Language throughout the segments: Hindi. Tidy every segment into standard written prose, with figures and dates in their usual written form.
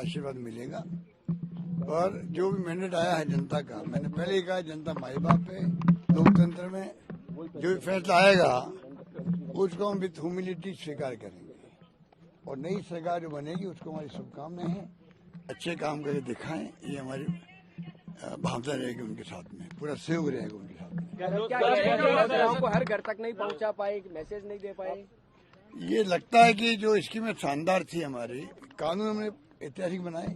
आशीर्वाद मिलेगा। और जो भी मैंडेट आया है जनता का, मैंने पहले ही कहा जनता माई बाप है। लोकतंत्र में जो भी फैसला आएगा उसको हम विथ ह्यूमिलिटी स्वीकार करेंगे और नई सरकार जो बनेगी उसको हमारी शुभकामनाएं हैं। अच्छे काम करके दिखाएं, ये हमारी भावना रहेगी उनके साथ में, पूरा सहयोग रहेगा उनके साथ में। को हर घर तक नहीं पहुंचा पाए, मैसेज नहीं दे पाए। ये लगता है कि जो स्कीमें शानदार थी हमारी, कानून हमने ऐतिहासिक बनाए,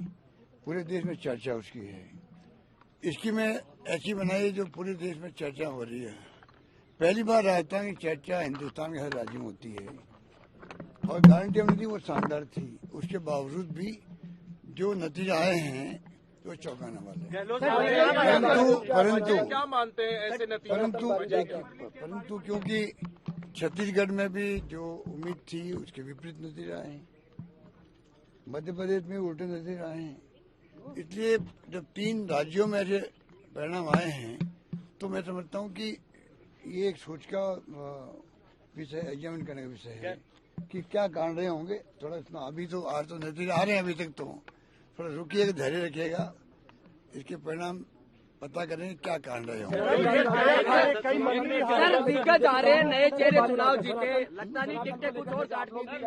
पूरे देश में चर्चा उसकी है। स्कीमें ऐसी बनाई जो पूरे देश में चर्चा हो रही है। पहली बार राजस्थान की चर्चा हिंदुस्तान के हर राज्य में होती है और गारंटी हमने दी वो शानदार थी। उसके बावजूद भी जो नतीजे आए हैं वो चौंकाने वाले। क्या मानते हैं ऐसे नतीजे? परंतु क्योंकि छत्तीसगढ़ में भी जो उम्मीद थी उसके विपरीत नतीजे आए हैं, मध्य प्रदेश में उल्टे नतीजे आए हैं। इसलिए जब 3 राज्यों में ऐसे परिणाम आए हैं तो मैं समझता हूँ कि ये एक सोच का विषय, एग्जामिन करने का विषय है कि क्या कारण रहे होंगे। थोड़ा इतना अभी तो आज तो नतीजे आ रहे हैं, अभी तक तो थोड़ा रुकिएगा, धैर्य रखिएगा, इसके परिणाम पता करेंगे क्या कारण रहे होंगे। सर दिग्गज आ रहे हैं, नए चेहरे चुनाव जीते, लगता नहीं टिकटें कुछ और काट देंगी,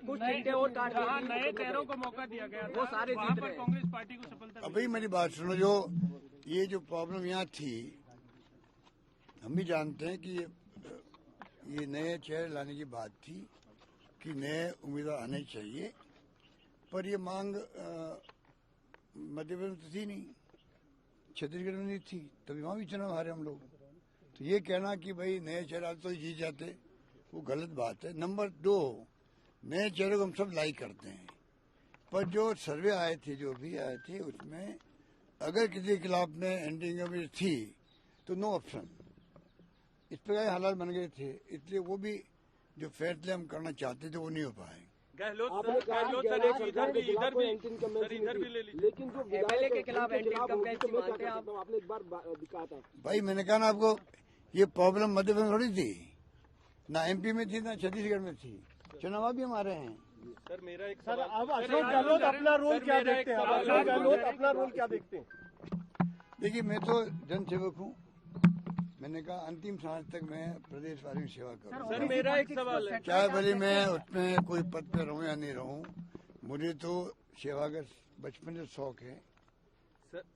कुछ टिकटें और काट देंगी। नए चेहरों को मौका दिया गया, वो सारे जीत रहे हैं। कांग्रेस पार्टी को सफलता। अभी मेरी बात सुनो, जो ये जो प्रॉब्लम यहाँ थी, हम भी जानते हैं कि ये नए चेहरे लाने की बात थी कि नए उम्मीदवार आने चाहिए, पर ये मांग मध्य प्रदेश में थी नहीं, छत्तीसगढ़ में नहीं थी, तभी वहाँ भी चुनाव हारे हम लोग। तो ये कहना कि भाई नए चेहरे तो जीत जाते, वो गलत बात है। नंबर 2, नए चेहरे को हम सब लाइक करते हैं, पर जो सर्वे आए थे, जो भी आए थे, उसमें अगर किसी के खिलाफ में एंटी थी तो नो ऑप्शन, इस प्रकार के हालात बन गए थे। इसलिए वो भी जो फैसले हम करना चाहते थे वो नहीं हो पाए। गहलोत सर इधर भी ले लीजिए। लेकिन जो एमएलए के खिलाफ एंटी इनकम्बेंसी मानते हैं आप? आपने एक बार दिखाया था भाई, मैंने कहा ना आपको, ये प्रॉब्लम मध्य प्रदेश में थोड़ी थी, ना एमपी में थी ना छत्तीसगढ़ में थी, चुनाव भी हमारे हैं। सर मेरा एक सर, अब अशोक गहलोत अपना रोल क्या देखते हैं? अशोक गहलोत अपना रोल क्या देखते हैं? देखिए, मैं तो जनसेवक हूँ, मैंने कहा अंतिम सांस तक मैं प्रदेश वालों की सेवा करूँ। सर मेरा एक सवाल है, चाहे भले मैं उसमें कोई पद पे रहूँ या नहीं रहूँ, मुझे तो सेवा का बचपन से शौक है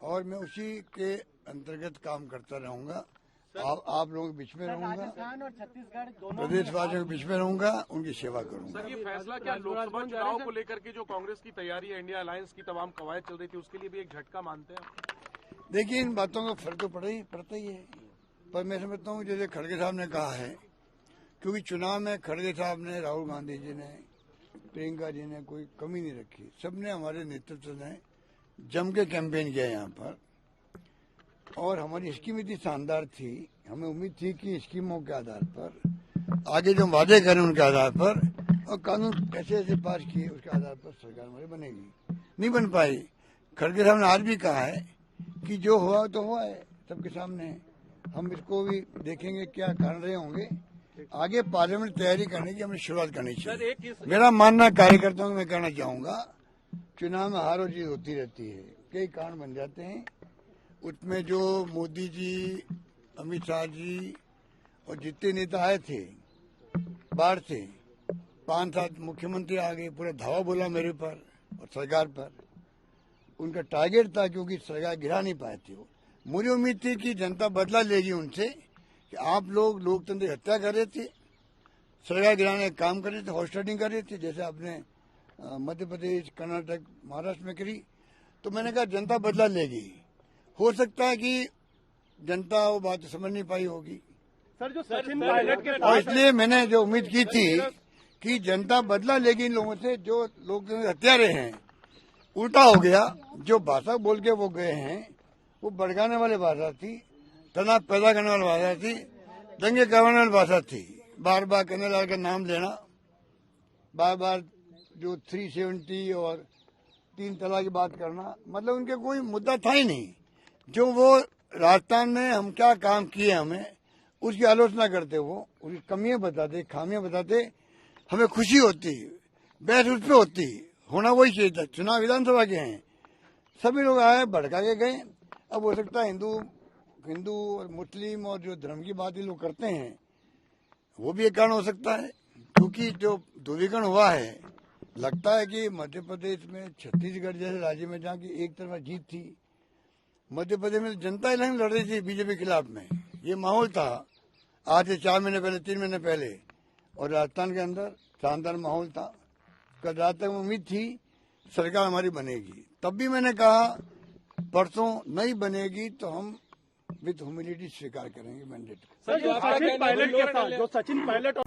और मैं उसी के अंतर्गत काम करता रहूंगा। आप लोगों के बीच में रहूंगा, राजस्थान और छत्तीसगढ़ दोनों प्रदेश वासियों के बीच में रहूंगा, उनकी सेवा करूंगा। सर ये फैसला क्या लोकसभा चुनाव को लेकर के जो कांग्रेस की तैयारी है, इंडिया अलायंस की तमाम कवायद चल रही थी, उसके लिए भी एक झटका मानते हैं? देखिए, इन बातों का फर्क तो पड़ता ही है, पर मैं समझता हूँ जैसे खड़गे साहब ने कहा है, क्योंकि चुनाव में खड़गे साहब ने, राहुल गांधी जी ने, प्रियंका जी ने कोई कमी नहीं रखी, सबने हमारे नेतृत्व ने जम के कैंपेन किया यहाँ पर और हमारी स्कीम इतनी शानदार थी, हमें उम्मीद थी कि स्कीमों के आधार पर आगे जो वादे करें उनके आधार पर और कानून ऐसे ऐसे पास किए उसके आधार पर सरकार हमारी बनेगी, नहीं बन पाई। खड़गे साहब ने आज भी कहा है कि जो हुआ तो हुआ है, सबके सामने हम इसको भी देखेंगे क्या कारण रहे होंगे। आगे पार्लियामेंट तैयारी करने की हमें शुरुआत करनी चाहिए। मेरा मानना कार्यकर्ताओं को मैं कहना चाहूंगा, चुनाव में हार और जीत होती रहती है, कई कारण बन जाते हैं, उसमें जो मोदी जी, अमित शाह जी और जितने नेता आए थे बाहर से, 5-7 मुख्यमंत्री आ गए, पूरा धावा बोला मेरे पर और सरकार पर। उनका टारगेट था क्योंकि सरकार गिरा नहीं पाए थे वो। मुझे उम्मीद थी कि जनता बदला लेगी उनसे कि आप लोग लोकतंत्र की हत्या कर रहे थे, सरकार गिराने का काम कर रहे थे, हॉस्टिंग कर रहे थे, जैसे आपने मध्य प्रदेश, कर्नाटक, महाराष्ट्र में करी। तो मैंने कहा जनता बदला लेगी। हो सकता है कि जनता वो बात समझ नहीं पाई होगी, सर जो सचिन पायलट के और इसलिए मैंने जो उम्मीद की थी कि जनता बदला लेगी इन लोगों से जो लोकतंत्र हत्यारे हैं। उल्टा हो गया, जो भाषा बोल के वो गए हैं वो भड़काने वाली भाषा थी, तनाव पैदा करने वाली भाषा थी, दंगे करवाने वाली भाषा थी। बार बार कन्हैयालाल का नाम लेना, बार बार जो 370 और 3 तलाक की बात करना, मतलब उनके कोई मुद्दा था ही नहीं। जो वो राजस्थान में हम क्या काम किए हमें उसकी आलोचना करते, वो उसकी कमियां बताते, खामियां बताते, हमें खुशी होती, बहस उस पर होती, होना वही चाहिए था। चुनाव विधानसभा के हैं, सभी लोग आए भड़का के गए। अब हो सकता है हिंदू और मुस्लिम और जो धर्म की बात ये लोग करते हैं वो भी एक कारण हो सकता है, क्योंकि जो ध्रुवीकरण हुआ है, लगता है कि मध्य प्रदेश में छत्तीसगढ़ जैसे राज्य में जहाँ की एक तरफा जीत थी, मध्य प्रदेश में जनता इलेक्शन लड़ रही थी बीजेपी के खिलाफ में, ये माहौल था आज से 4 महीने पहले, 3 महीने पहले, और राजस्थान के अंदर शानदार माहौल था। कल रात तक उम्मीद थी सरकार हमारी बनेगी, तब भी मैंने कहा परसों नहीं बनेगी तो हम विद ह्यूमिलिटी स्वीकार करेंगे मैंडेट। सर, जो सचिन पायलट के साथ, जो सचिन पायलट